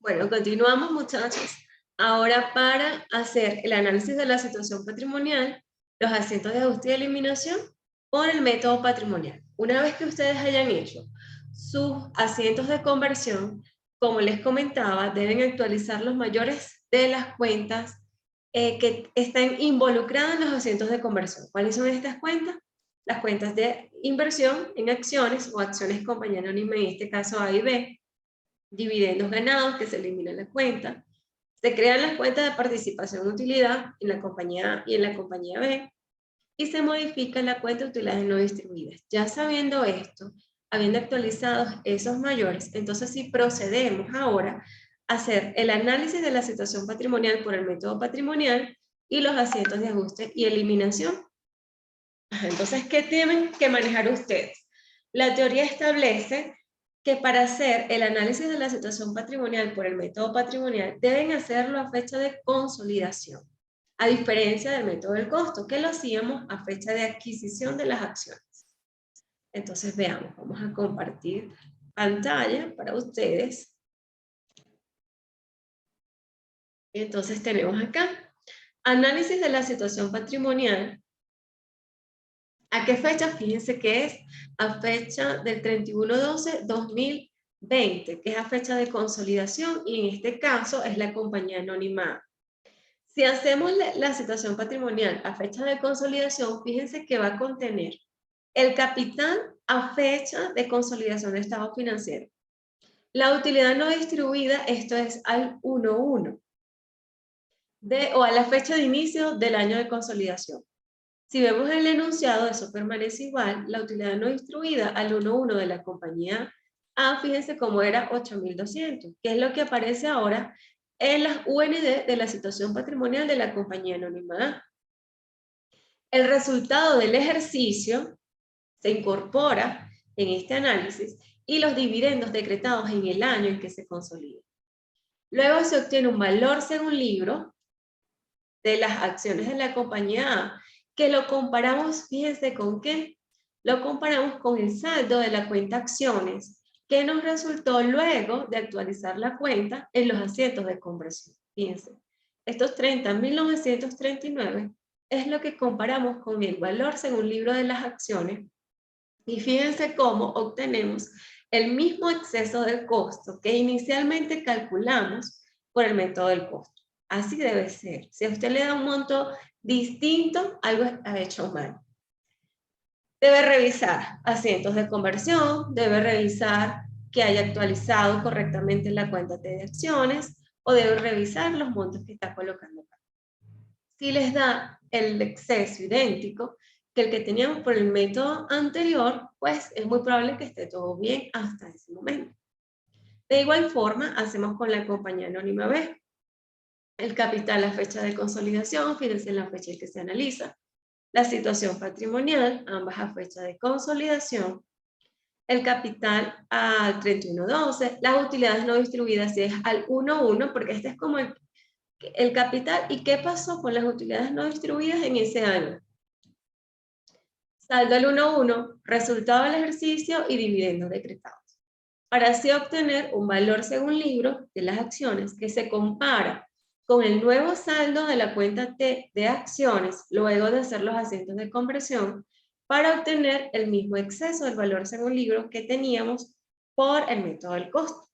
Bueno, continuamos, muchachos. Ahora para hacer el análisis de la situación patrimonial, los asientos de ajuste y eliminación por el método patrimonial. Una vez que ustedes hayan hecho sus asientos de conversión, como les comentaba, deben actualizar los mayores de las cuentas que están involucradas en los asientos de conversión. ¿Cuáles son estas cuentas? Las cuentas de inversión en acciones o acciones compañía anónima, en este caso A y B, dividendos ganados, que se elimina la cuenta, se crean las cuentas de participación en utilidad en la compañía A y en la compañía B, y se modifica la cuenta de utilidades no distribuidas. Ya sabiendo esto, habiendo actualizado esos mayores, entonces sí procedemos ahora a hacer el análisis de la situación patrimonial por el método patrimonial y los asientos de ajuste y eliminación. Entonces, ¿qué tienen que manejar ustedes? La teoría establece que para hacer el análisis de la situación patrimonial por el método patrimonial deben hacerlo a fecha de consolidación, a diferencia del método del costo, que lo hacíamos a fecha de adquisición de las acciones. Entonces veamos, vamos a compartir pantalla para ustedes. Entonces tenemos acá, análisis de la situación patrimonial. ¿A qué fecha? Fíjense que es a fecha del 31/12/2020, que es a fecha de consolidación, y en este caso es la compañía anónima. Si hacemos la situación patrimonial a fecha de consolidación, fíjense que va a contener el capital a fecha de consolidación de estado financiero. La utilidad no distribuida, esto es al 1/1, o a la fecha de inicio del año de consolidación. Si vemos el enunciado, eso permanece igual, la utilidad no distribuida al 1/1 de la compañía A, fíjense cómo era 8.200, que es lo que aparece ahora en las UND de la situación patrimonial de la compañía anónima A. El resultado del ejercicio se incorpora en este análisis y los dividendos decretados en el año en que se consolida. Luego se obtiene un valor según libro de las acciones de la compañía A, que lo comparamos, fíjense con qué, lo comparamos con el saldo de la cuenta acciones, que nos resultó luego de actualizar la cuenta en los asientos de conversión. Fíjense, estos 30.939 es lo que comparamos con el valor según libro de las acciones, y fíjense cómo obtenemos el mismo exceso del costo que inicialmente calculamos por el método del costo. Así debe ser. Si a usted le da un monto distinto, algo ha hecho mal. Debe revisar asientos de conversión, debe revisar que haya actualizado correctamente la cuenta de acciones, o debe revisar los montos que está colocando acá. Si les da el exceso idéntico que el que teníamos por el método anterior, pues es muy probable que esté todo bien hasta ese momento. De igual forma, hacemos con la compañía anónima B. El capital a fecha de consolidación, fíjense en la fecha en que se analiza. La situación patrimonial, ambas a fecha de consolidación. El capital al 31/12. Las utilidades no distribuidas es al 1/1, porque este es como el capital. ¿Y qué pasó con las utilidades no distribuidas en ese año? Saldo al 1/1, resultado del ejercicio y dividendos decretados. Para así obtener un valor según libro de las acciones que se compara con el nuevo saldo de la cuenta de acciones luego de hacer los asientos de conversión, para obtener el mismo exceso del valor según libro que teníamos por el método del costo.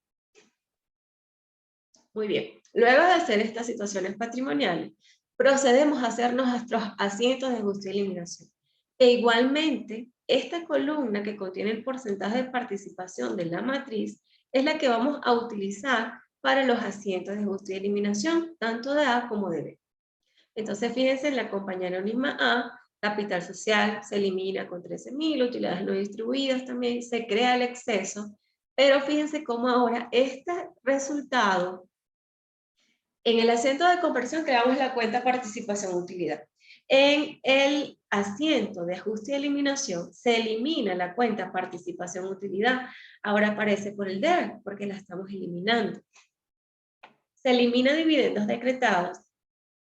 Muy bien, luego de hacer estas situaciones patrimoniales, procedemos a hacer nuestros asientos de ajuste y eliminación. E igualmente, esta columna que contiene el porcentaje de participación de la matriz es la que vamos a utilizar para los asientos de ajuste y eliminación, tanto de A como de B. Entonces, fíjense, en la compañía anónima A, capital social se elimina con 13.000, utilidades no distribuidas también, se crea el exceso, pero fíjense cómo ahora este resultado, en el asiento de conversión creamos la cuenta participación-utilidad. En el asiento de ajuste y eliminación se elimina la cuenta participación-utilidad. Ahora aparece por el debe, porque la estamos eliminando. Se elimina dividendos decretados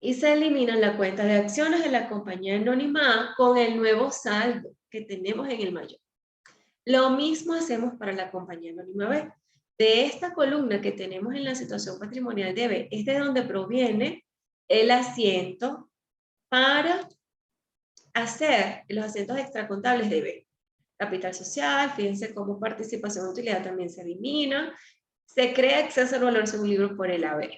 y se elimina la cuenta de acciones de la compañía anónima A con el nuevo saldo que tenemos en el mayor. Lo mismo hacemos para la compañía anónima B. de esta columna que tenemos en la situación patrimonial de B, es de donde proviene el asiento para hacer los asientos extracontables de B. Capital social, fíjense cómo participación de utilidad también se elimina, se crea exceso al valor según libro por el haber.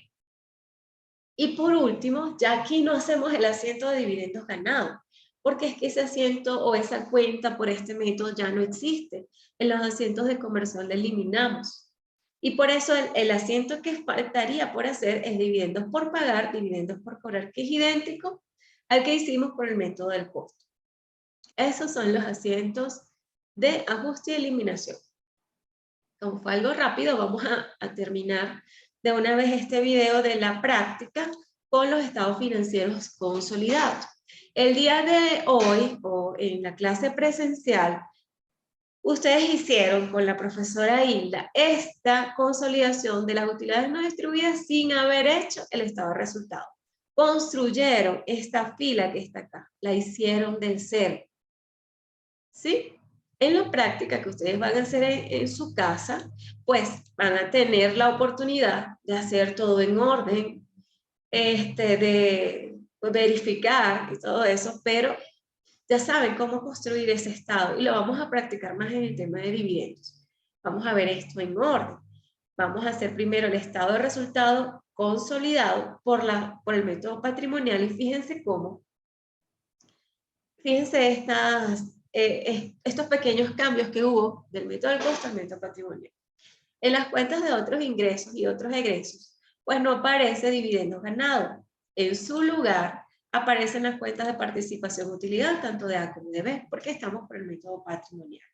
Y por último, ya aquí no hacemos el asiento de dividendos ganados, porque es que ese asiento o esa cuenta por este método ya no existe. En los asientos de comercial la eliminamos. Y por eso el asiento que faltaría por hacer es dividendos por pagar, dividendos por cobrar, que es idéntico al que hicimos por el método del costo. Esos son los asientos de ajuste y eliminación. Como fue algo rápido, vamos a terminar de una vez este video de la práctica con los estados financieros consolidados. El día de hoy, o en la clase presencial, ustedes hicieron con la profesora Hilda esta consolidación de las utilidades no distribuidas sin haber hecho el estado de resultados. Construyeron esta fila que está acá, la hicieron del cero. ¿Sí? En la práctica que ustedes van a hacer en su casa, pues van a tener la oportunidad de hacer todo en orden, de verificar y todo eso, pero ya saben cómo construir ese estado y lo vamos a practicar más en el tema de dividendos. Vamos a ver esto en orden. Vamos a hacer primero el estado de resultado consolidado por el método patrimonial y fíjense cómo. Fíjense estos pequeños cambios que hubo del método del costo al método patrimonial. En las cuentas de otros ingresos y otros egresos, pues no aparece dividendos ganados. En su lugar aparecen las cuentas de participación utilidad, tanto de A como de B, porque estamos por el método patrimonial.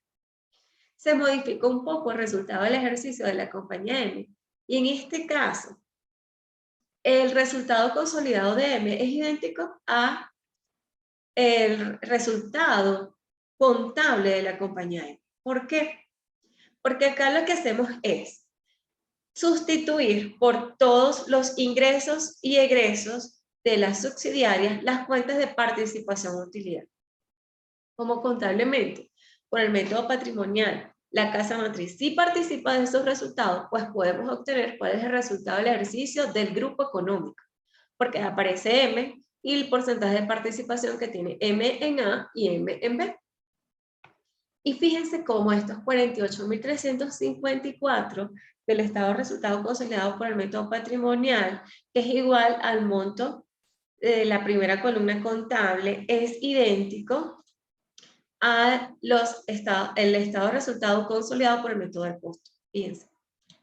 Se modificó un poco el resultado del ejercicio de la compañía M, y en este caso, el resultado consolidado de M es idéntico a el resultado contable de la compañía M. ¿Por qué? Porque acá lo que hacemos es sustituir por todos los ingresos y egresos de las subsidiarias las cuentas de participación o utilidad. Como contablemente, por el método patrimonial, la casa matriz sí participa de esos resultados, pues podemos obtener cuál es el resultado del ejercicio del grupo económico, porque aparece M y el porcentaje de participación que tiene M en A y M en B. Y fíjense cómo estos 48.354 del estado de resultado consolidado por el método patrimonial, que es igual al monto de la primera columna contable, es idéntico a el estado de resultado consolidado por el método del costo. Fíjense,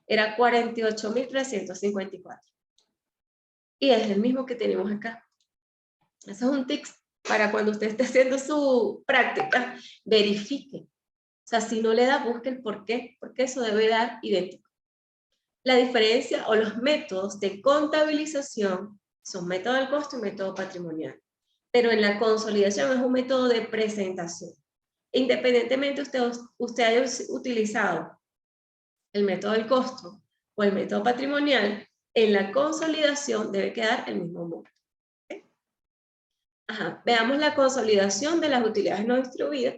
era 48.354. Y es el mismo que tenemos acá. Ese es un tip para cuando usted esté haciendo su práctica, verifique. O sea, si no le da, busque el por qué, porque eso debe dar idéntico. La diferencia o los métodos de contabilización son método del costo y método patrimonial. Pero en la consolidación es un método de presentación. Independientemente usted haya utilizado el método del costo o el método patrimonial, en la consolidación debe quedar el mismo monto. ¿Okay? Ajá. Veamos la consolidación de las utilidades no distribuidas.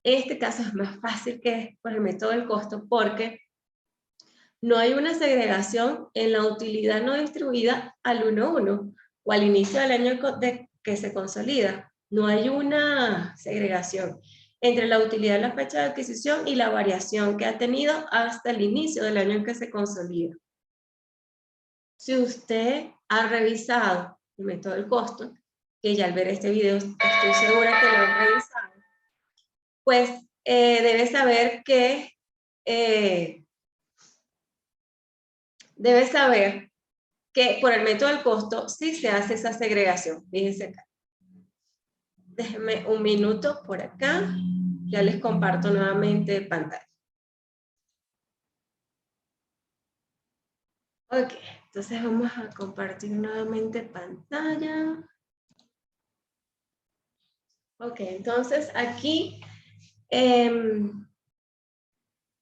En este caso es más fácil que por el método del costo porque no hay una segregación en la utilidad no distribuida al 1-1 o al inicio del año que se consolida. No hay una segregación entre la utilidad de la fecha de adquisición y la variación que ha tenido hasta el inicio del año en que se consolida. Si usted ha revisado el método del costo, que ya al ver este video estoy segura que lo han revisado, pues debe saber que por el método del costo sí se hace esa segregación. Fíjense acá. Déjenme un minuto por acá. Ya les comparto nuevamente pantalla. Ok, entonces vamos a compartir nuevamente pantalla. Ok, entonces aquí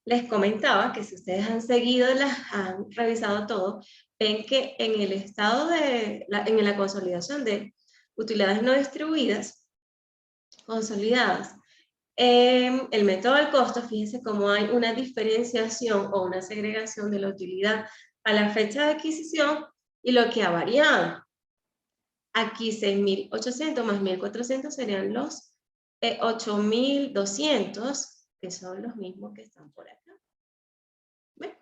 les comentaba que si ustedes han seguido, han revisado todo, ven que en el estado en la consolidación de utilidades no distribuidas, consolidadas, el método del costo, fíjense cómo hay una diferenciación o una segregación de la utilidad a la fecha de adquisición y lo que ha variado. Aquí 6.800 más 1.400 serían los 8.200, que son los mismos que están por acá. ¿Ven?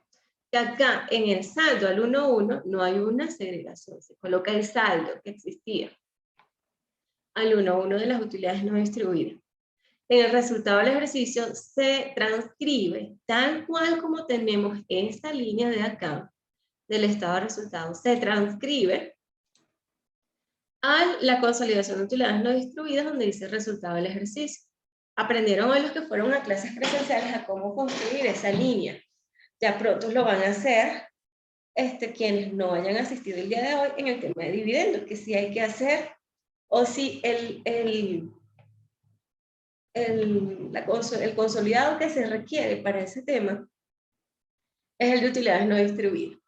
Que acá en el saldo al 1.1 no hay una segregación, se coloca el saldo que existía al 1.1 de las utilidades no distribuidas. En el resultado del ejercicio se transcribe tal cual como tenemos esta línea de acá, del estado de resultados, se transcribe a la consolidación de utilidades no distribuidas donde dice resultado del ejercicio. Aprendieron hoy los que fueron a clases presenciales a cómo construir esa línea. Ya pronto lo van a hacer quienes no hayan asistido el día de hoy en el tema de dividendos, que sí hay que hacer, o si el consolidado que se requiere para ese tema es el de utilidades no distribuidas.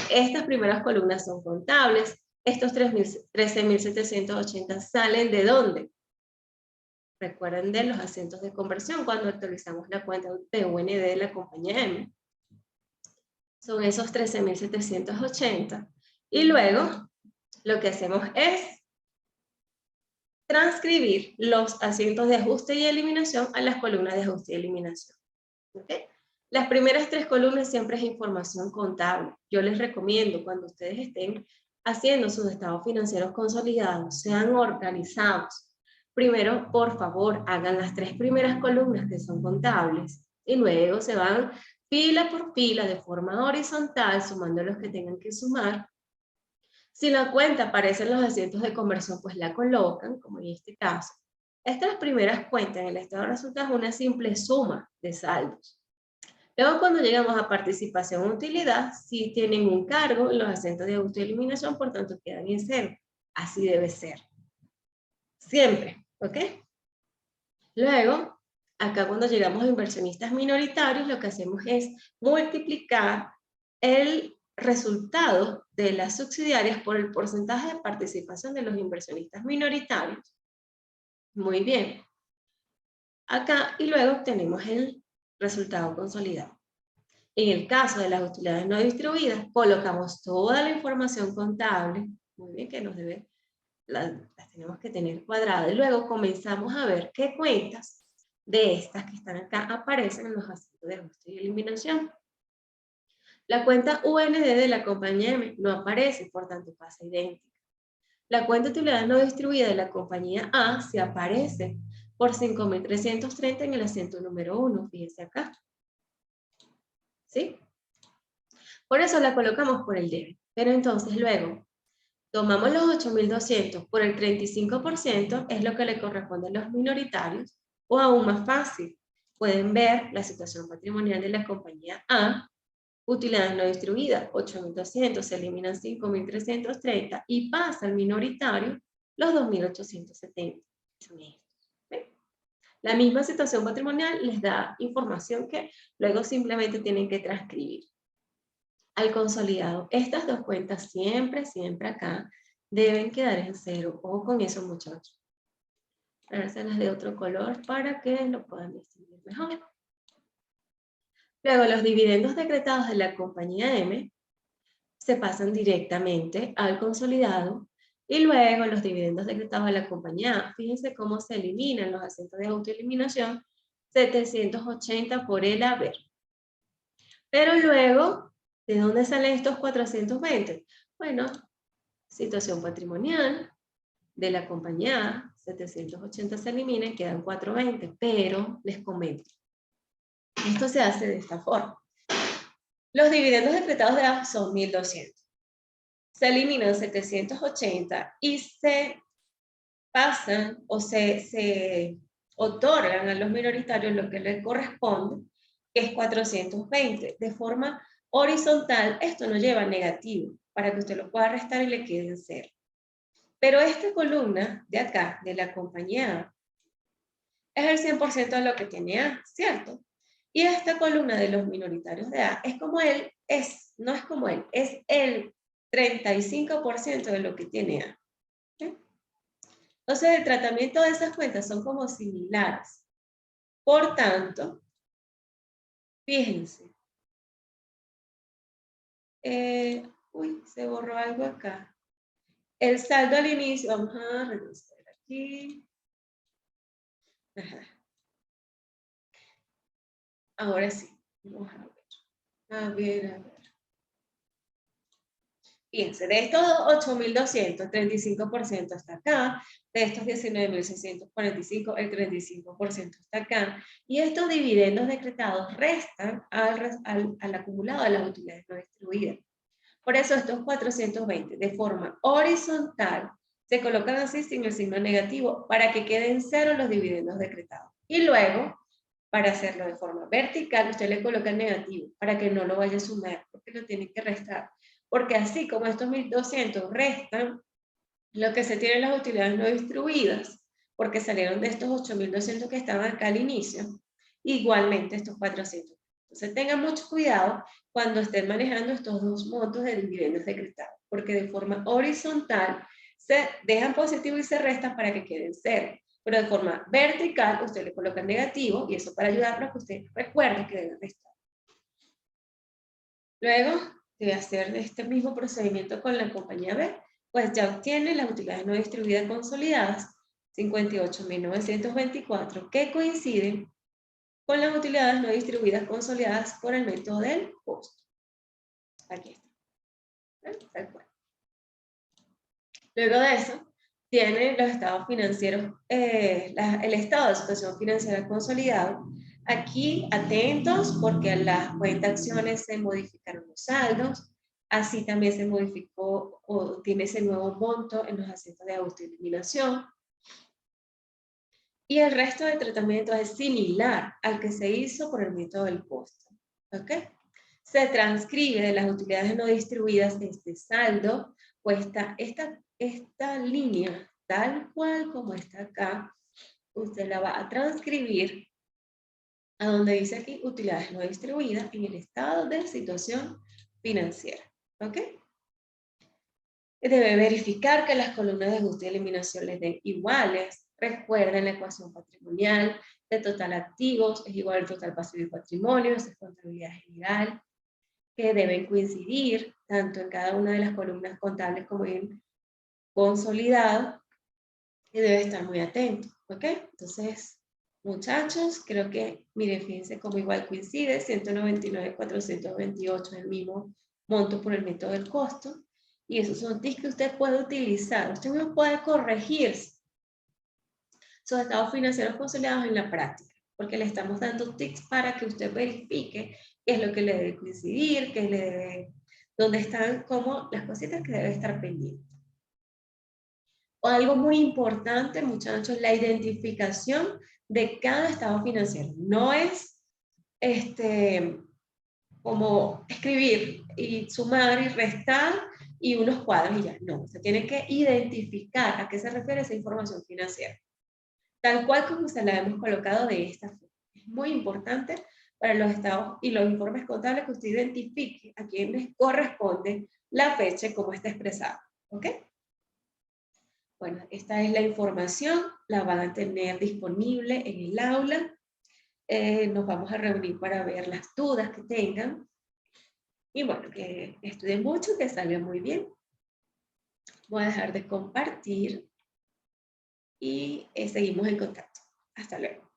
Estas primeras columnas son contables. Estos 13.780 salen ¿de dónde? Recuerden de los acentos de conversión cuando actualizamos la cuenta de UND de la compañía M. Son esos 13.780. Y luego lo que hacemos es transcribir los acentos de ajuste y eliminación a las columnas de ajuste y eliminación. ¿Okay? Las primeras 3 columnas siempre es información contable. Yo les recomiendo cuando ustedes estén haciendo sus estados financieros consolidados, sean organizados. Primero, por favor, hagan las 3 primeras columnas que son contables y luego se van fila por fila de forma horizontal sumando los que tengan que sumar. Si la cuenta aparece en los asientos de conversión, pues la colocan, como en este caso. Estas primeras cuentas en el estado de resultados es una simple suma de saldos. Luego, cuando llegamos a participación o utilidad, sí tienen un cargo en los acentos de ajuste y eliminación, por tanto quedan en cero. Así debe ser. Siempre, ¿ok? Luego, acá cuando llegamos a inversionistas minoritarios, lo que hacemos es multiplicar el resultado de las subsidiarias por el porcentaje de participación de los inversionistas minoritarios. Muy bien. Acá, y luego obtenemos el resultado consolidado. En el caso de las utilidades no distribuidas, colocamos toda la información contable, muy bien, que nos debe, las tenemos que tener cuadradas, y luego comenzamos a ver qué cuentas de estas que están acá aparecen en los acentos de ajuste y eliminación. La cuenta UND de la compañía M no aparece, por tanto pasa idéntica. La cuenta de utilidades no distribuida de la compañía A sí aparece por 5.330 en el acento número 1, fíjense acá. ¿Sí? Por eso la colocamos por el debe. Pero entonces luego, tomamos los 8.200 por el 35%, es lo que le corresponde a los minoritarios, o aún más fácil, pueden ver la situación patrimonial de la compañía A, utilidades no distribuidas, 8.200, se eliminan 5.330 y pasa al minoritario los 2.870. Son estos. La misma situación patrimonial les da información que luego simplemente tienen que transcribir al consolidado. Estas dos cuentas siempre acá deben quedar en cero. Ojo con eso, muchachos. Las de otro color para que lo puedan distinguir mejor. Luego, los dividendos decretados de la compañía M se pasan directamente al consolidado y luego los dividendos decretados de la compañía A. Fíjense cómo se eliminan los acentos de autoeliminación, 780 por el haber. Pero luego, ¿de dónde salen estos 420? Bueno, situación patrimonial de la compañía A, 780 se eliminan, quedan 420, pero les comento. Esto se hace de esta forma. Los dividendos decretados de A son 1.200. Se eliminan 780 y se pasan o se otorgan a los minoritarios lo que les corresponde, que es 420. De forma horizontal, esto no lleva negativo, para que usted lo pueda restar y le quede en cero. Pero esta columna de acá, de la compañía A, es el 100% de lo que tiene A, ¿cierto? Y esta columna de los minoritarios de A es como él, no es como él, es el 35% de lo que tiene A. ¿Sí? Entonces, el tratamiento de esas cuentas son como similares. Por tanto, fíjense. Uy, se borró algo acá. El saldo al inicio, vamos a regresar aquí. Ajá. Ahora sí, vamos a ver. A ver, a ver. Fíjense, de estos 8.200, 35% está acá. De estos 19.645, el 35% está acá. Y estos dividendos decretados restan al acumulado de las utilidades no distribuidas. Por eso estos 420 de forma horizontal se colocan así sin el signo negativo para que queden cero los dividendos decretados. Y luego, para hacerlo de forma vertical, usted le coloca el negativo para que no lo vaya a sumar, porque lo tiene que restar. Porque así como estos 1.200 restan lo que se tienen las utilidades no distribuidas, porque salieron de estos 8.200 que estaban acá al inicio, igualmente estos 400. Entonces tengan mucho cuidado cuando estén manejando estos dos montos de dividendos decretados, porque de forma horizontal se dejan positivo y se restan para que queden cero. Pero de forma vertical usted le coloca el negativo y eso para ayudarlo a que usted recuerde que debe restar. Luego de hacer este mismo procedimiento con la compañía B, pues ya obtiene las utilidades no distribuidas consolidadas, 58.924, que coinciden con las utilidades no distribuidas consolidadas por el método del costo. Aquí está. Tal cual. Luego de eso, tiene los estados financieros, el estado de situación financiera consolidado. Aquí, atentos, porque en las cuentas acciones se modificaron los saldos, así también se modificó o tiene ese nuevo monto en los asientos de ajuste y eliminación. Y el resto del tratamiento es similar al que se hizo por el método del costo. ¿Ok? Se transcribe de las utilidades no distribuidas este saldo, pues esta línea, tal cual como está acá, usted la va a transcribir a donde dice aquí utilidades no distribuidas en el estado de situación financiera. ¿Ok? Debe verificar que las columnas de ajuste y eliminación les den iguales. Recuerden la ecuación patrimonial de total activos es igual al total pasivo y patrimonio, esa es contabilidad general, que deben coincidir tanto en cada una de las columnas contables como en consolidado, y debe estar muy atento, ¿ok? Entonces, muchachos, creo que, miren, fíjense cómo igual coincide, 199.428 es el mismo monto por el método del costo, y esos son tips que usted puede utilizar. Usted no puede corregir sus estados financieros consolidados en la práctica, porque le estamos dando tips para que usted verifique qué es lo que le debe coincidir, qué le debe, dónde están como las cositas que debe estar pendientes. O algo muy importante, muchachos, la identificación de cada estado financiero. No es como escribir y sumar y restar y unos cuadros y ya. No, se tiene que identificar a qué se refiere esa información financiera. Tal cual como se la hemos colocado de esta forma. Es muy importante para los estados y los informes contables que usted identifique a quién les corresponde la fecha y cómo está expresado. ¿Ok? Bueno, esta es la información, la van a tener disponible en el aula. Nos vamos a reunir para ver las dudas que tengan. Y bueno, que estudien mucho, que salgan muy bien. Voy a dejar de compartir y seguimos en contacto. Hasta luego.